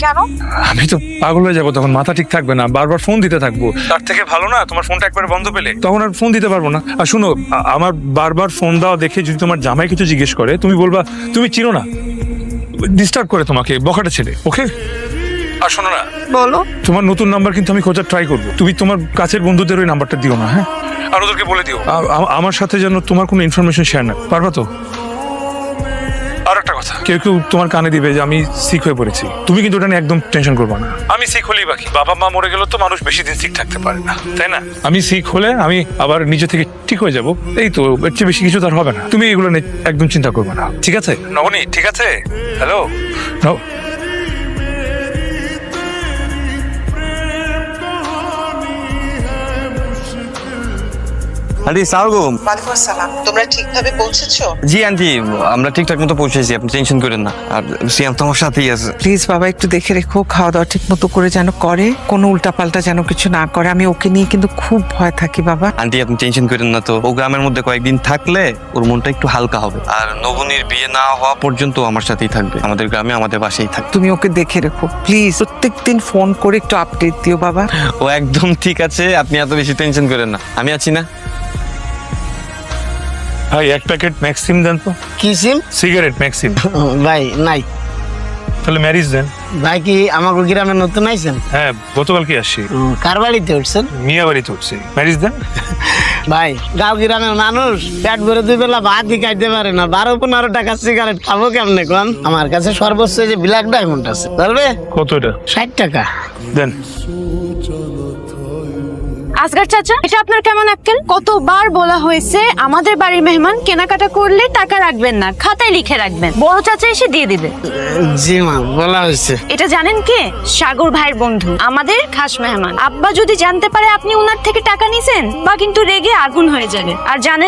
কেন? আমি তো পাগল হয়ে যাবো, তখন মাথা ঠিক থাকবে না, বারবার ফোন দিতে থাকবো। তার থেকে ভালো না তোমার ফোনটা একবারে বন্ধ পেলে, তখন আর ফোন দিতে পারবো না। আর শুনো, আমার বারবার ফোন দেওয়া দেখে যদি তোমার জামাই কিছু জিজ্ঞেস করে, তুমি বলবা তুমি চিনো না, ডিস্টার্ব করে তোমাকে, বখাটা ছেলে। ওকে? আর শোনো না, বলো। তোমার নতুন নাম্বার কিন্তু আমি খোঁজার ট্রাই করবো। তুমি তোমার কাছের বন্ধুদের ওই নাম্বারটা দিও না, হ্যাঁ? আর ওদেরকে বলে দিও আমার সাথে যেন তোমার কোনো ইনফরমেশন শেয়ার না। পারবা তো? আর একটা কথা, কেউ কেউ তোমার কানে দিবে যে আমি সিক হয়ে পড়েছি, তুমি কিন্তু ওটা নিয়ে একদম টেনশন করবা না। আমি সিক হলেই বাকি, বাবা মা মরে গেল তো মানুষ বেশি দিন সিক থাকতে পারে না, তাই না? আমি সিক হলে আমি আবার নিজে থেকে ঠিক হয়ে যাব, এই তো, এর চেয়ে বেশি কিছু তার হবে না। তুমি এগুলো নিয়ে একদম চিন্তা করবে না, ঠিক আছে নবনী? ঠিক আছে? হ্যালো। আন্টি সালাম। ওয়ালাইকুম আসসালাম। তোমরা ঠিকভাবে পৌঁছেছো? জি আন্টি, আমরা ঠিকঠাক মতো পৌঁছেছি, আপনি টেনশন করেন না। আর সিয়াম তো আমার সাথেই আছে। প্লিজ বাবা একটু দেখে রেখো, খাওয়া দাওয়া ঠিক মতো করে যেন করে, কোনো উল্টাপাল্টা যেন কিছু না করে। আমি ওকে নিয়ে কিন্তু খুব ভয় থাকি বাবা। আন্টি আপনি টেনশন করেন না তো, ও গ্রামের মধ্যে কয়েকদিন থাকলে ওর মনটা একটু হালকা হবে। আর নবনীর বিয়ে না হওয়া পর্যন্ত আমার সাথেই থাকবে, আমাদের গ্রামে আমাদের বাসায় থাকবে। তুমি ওকে দেখে রেখো প্লিজ, প্রত্যেকদিন ফোন করে একটু আপডেট দিও বাবা। ও একদম ঠিক আছে, আপনি এত বেশি টেনশন করেন না, আমি আছি না। ভাই এক প্যাকেট ম্যাক্সিম দেন তো। কি সিম? Cigarette Maxim. ভাই নাই। তাহলে ম্যারিজ দেন। ভাই কি আমাকে গ্রামে নতুন আইছেন? হ্যাঁ, গতকালকে আসছি। কার বাড়িতে উঠছেন? মিয়া বাড়িতে উঠছি। ম্যারিজ দেন। ভাই গাঁও গ্রামের মানুষ পেট ভরে 2 বেলা ভাতই খাইতে পারে না, 12-15 টাকা সিগারেট খাবো কেমনে কোন? আমার কাছে সর্বোচ্চ যে ব্ল্যাক ডায়মন্ড আছে, চলবে? কত এটা? 60 টাকা দেন। আসগার চাচা, এটা আপনার কেমন আক্কেল? কতবার বলা হয়েছে আমাদের বাড়ির মেহমান কেনাকাটা করলে টাকা রাখবেন না, খাতায় লিখে রাখবেন, বড় চাচা এসে দিয়ে দিবে। জি মা, বলা হয়েছে। এটা জানেন কে? সাগর ভাইয়ের বন্ধু, আমাদের খাস মেহমান। আব্বা যদি জানতে পারে আপনি ওনার থেকে টাকা নিছেন, বা কিন্তু রেগে আগুন হয়ে যাবে। আর জানেন